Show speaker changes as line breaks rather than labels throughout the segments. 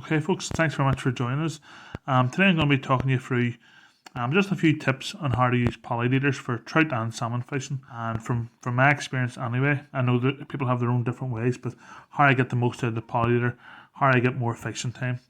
Okay, folks, thanks very much for joining us. Today I'm going to be talking to you through just a few tips on how to use polyleaders for trout and salmon fishing. And from my experience anyway, I know that people have their own different ways, but how I get the most out of the polyleader, how I get more fishing time.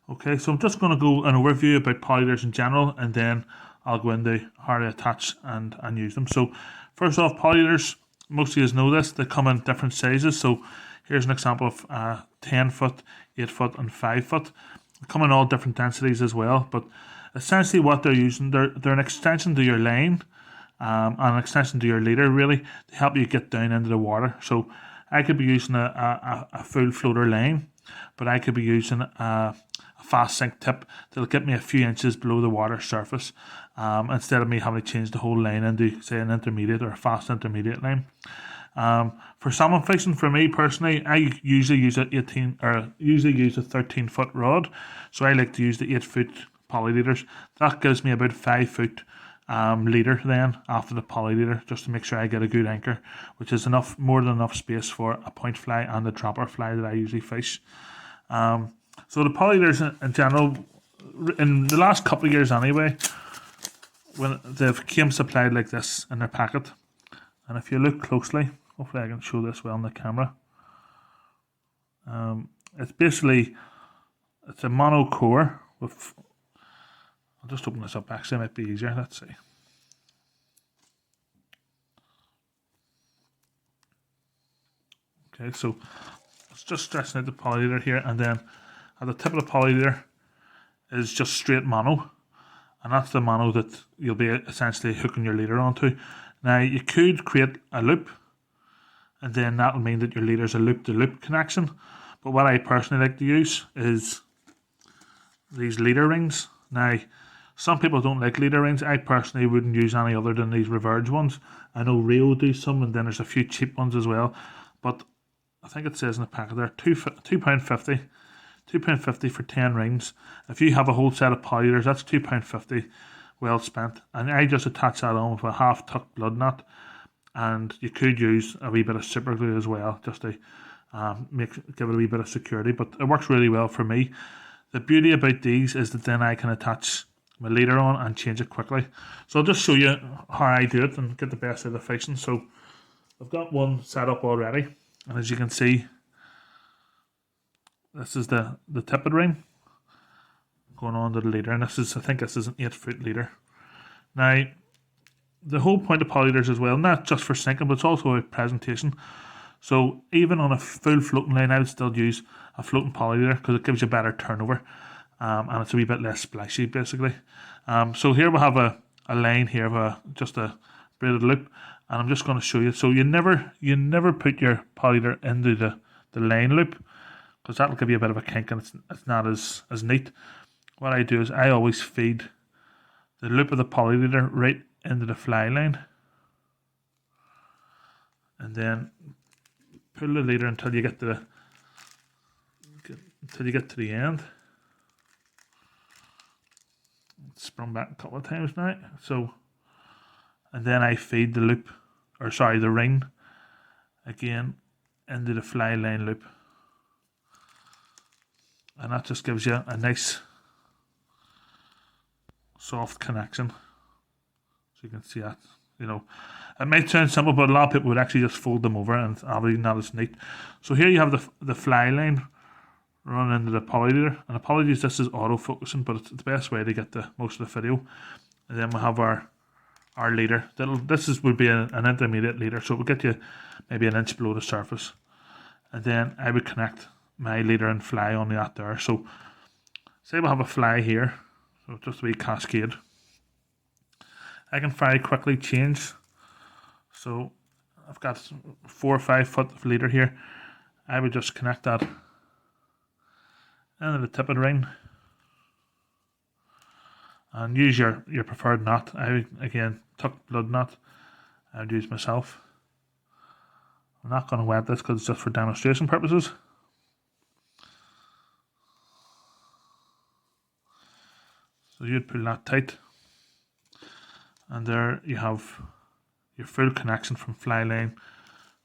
Okay, so I'm just going to go an overview about polyleaders in general, and then I'll go into how to attach and use them. So first off, polyleaders, most of you know this, they come in different sizes. So here's an example of 10 foot, 8 foot and 5 foot. They come in all different densities as well, but essentially what they're using, they're an extension to your line and an extension to your leader really to help you get down into the water. So I could be using a full floater line, but I could be using a fast sink tip that'll get me a few inches below the water surface instead of me having to change the whole line into, say, an intermediate or a fast intermediate line. For salmon fishing, for me personally, I usually use a 13 foot rod, so I like to use the 8 foot polyleaders. That gives me about 5 foot leader then after the polyleader, just to make sure I get a good anchor, which is more than enough space for a point fly and a dropper fly that I usually fish. So the polyleaders in general, in the last couple of years anyway, when they've came supplied like this in their packet, and if you look closely, hopefully I can show this well on the camera. It's a mono core with, I'll just open this up, actually it might be easier, let's see. Okay, so it's just stretching out the polyleader here, and then at the tip of the polyleader is just straight mono, and that's the mono that you'll be essentially hooking your leader onto. Now you could create a loop, and then that'll mean that your leader's a loop-to-loop connection, but what I personally like to use is these leader rings. Now some people don't like leader rings. I personally wouldn't use any other than these Riverge ones. I know Rio do some, and then there's a few cheap ones as well, but I think it says in the packet there £2.50. £2.50 for 10 rings. If you have a whole set of polyleaders, that's £2.50 well spent. And I just attach that on with a half tuck blood knot, and you could use a wee bit of super glue as well, just to give it a wee bit of security, but it works really well for me. The beauty about these is that then I can attach my leader on and change it quickly. So I'll just show you how I do it and get the best out of the fishing. So I've got one set up already, and as you can see, this is the tippet ring going on to the leader, and I think this is an 8 foot leader. Now the whole point of polyleaders as well, not just for sinking, but it's also a presentation. So even on a full floating line, I would still use a floating polyleader because it gives you better turnover, and it's a wee bit less splashy basically. So here we have a line here of just a braided loop, and I'm just going to show you. So you never put your polyleader into the line loop, because that'll give you a bit of a kink and it's not as neat. What I do is I always feed the loop of the polyleader right into the fly line, and then pull the leader until you get to the end. It's sprung back a couple of times now. So, and then I feed the ring again into the fly line loop. And that just gives you a nice soft connection. So you can see that, it might sound simple, but a lot of people would actually just fold them over, and obviously not as neat. So here you have the fly line running into the polyleader, and apologies, this is auto-focusing, but it's the best way to get the most of the video. And then we have our leader. Would be an intermediate leader, so it will get you maybe an inch below the surface. And then I would connect my leader and fly on that there. So say we have a fly here, so just a wee cascade. I can very quickly change. So I've got 4 or 5 foot of leader here. I would just connect that into the tippet ring and use your preferred knot. I would again tuck blood knot. I would use myself. I'm not going to wet this because it's just for demonstration purposes. So you'd pull that tight, and there you have your full connection from fly line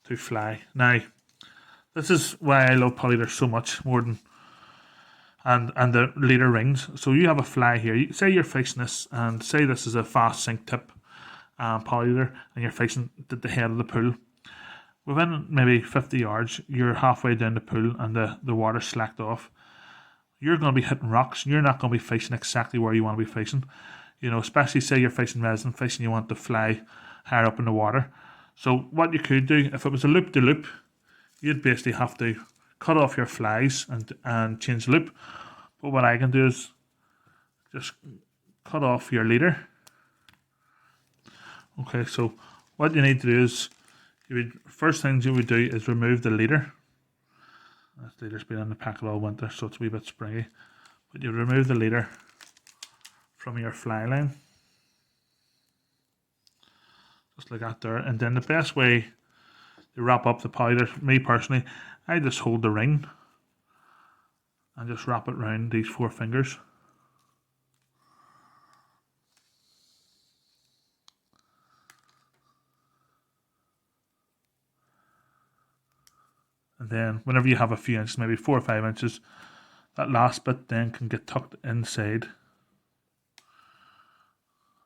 to fly. Now, this is why I love polyleaders so much more than and the leader rings. So you have a fly here. Say you're fishing this, and say this is a fast sink tip polyleader, and you're fishing at the head of the pool. Within maybe 50 yards, you're halfway down the pool and the water's slacked off. You're going to be hitting rocks. You're not going to be fishing exactly where you want to be fishing. You know, especially say you're fishing resin fish and you want to fly higher up in the water. So what you could do, if it was a loop-to-loop, you'd basically have to cut off your flies and change the loop. But what I can do is just cut off your leader. Okay, so what you need to do is, first things you would do is remove the leader. This leader's been in the packet all winter, so it's a wee bit springy. But you remove the leader from your fly line, just like that there. And then the best way to wrap up the powder, me personally, I just hold the ring and just wrap it around these 4 fingers. And then whenever you have a few inches, maybe 4 or 5 inches, that last bit then can get tucked inside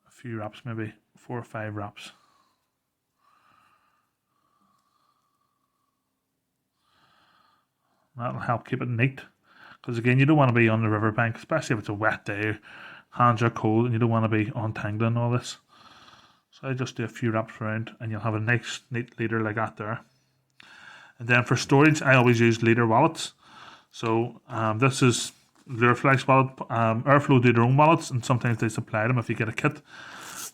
a few wraps, maybe 4 or 5 wraps. That'll help keep it neat, because again, you don't want to be on the riverbank, especially if it's a wet day, hands are cold, and you don't want to be untangling all this. So I just do a few wraps around, and you'll have a nice neat leader like that there. And then for storage, I always use leader wallets. So this is Lureflex wallet. Airflo do their own wallets, and sometimes they supply them if you get a kit.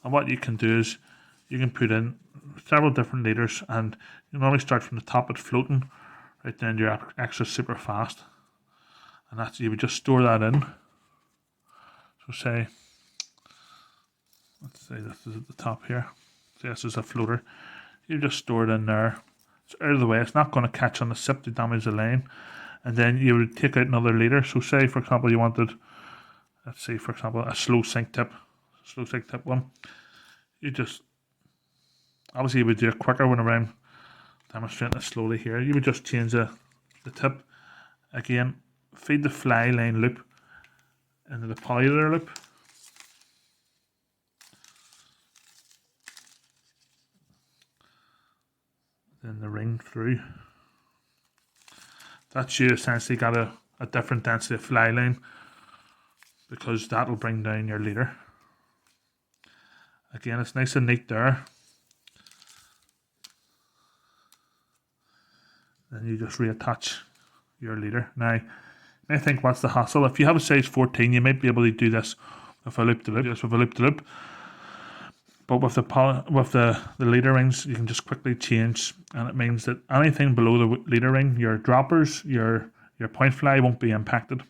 And what you can do is you can put in several different leaders, and you normally start from the top at floating, right down to your extra super fast. And that's, you would just store that in. So say, let's say this is at the top here. So this is a floater. You just store it in there. It's out of the way. It's not going to catch on the sip to damage the line. And then you would take out another leader. So say, for example, you wanted, let's say, for example, a slow sink tip one. You just, obviously you would do it quicker whenever I'm demonstrating it slowly here. You would just change the tip. Again, feed the fly line loop into the polyleader loop. Then the ring through. That's you essentially got a different density of fly line, because that'll bring down your leader. Again, it's nice and neat there. Then you just reattach your leader. Now, you may think, what's the hassle? If you have a size 14, you might be able to do this with a loop-to-loop. But with the leader rings, you can just quickly change, and it means that anything below the leader ring, your droppers, your point fly won't be impacted.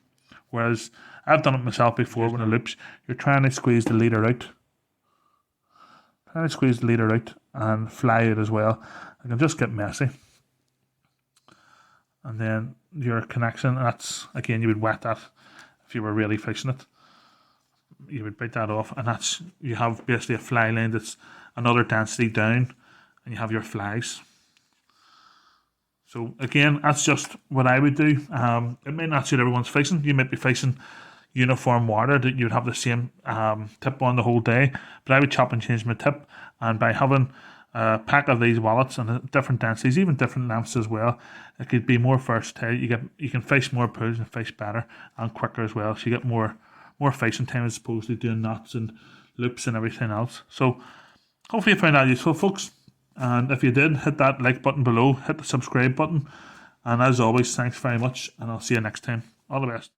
Whereas I've done it myself before when it loops, you're trying to squeeze the leader out. And fly it as well. It can just get messy. And then your connection, that's, again, you would wet that if you were really fixing it. You would bite that off, and that's, you have basically a fly line that's another density down, and you have your flies. So again, that's just what I would do. It may not suit everyone's fishing. You might be fishing uniform water that you'd have the same tip on the whole day, but I would chop and change my tip, and by having a pack of these wallets and different densities, even different lengths as well, it could be more versatile. You can fish more pools and fish better and quicker as well, so you get more fishing time as opposed to doing knots and loops and everything else. So hopefully you found that useful, folks, and if you did, hit that like button below, hit the subscribe button, and as always, thanks very much, and I'll see you next time. All the best.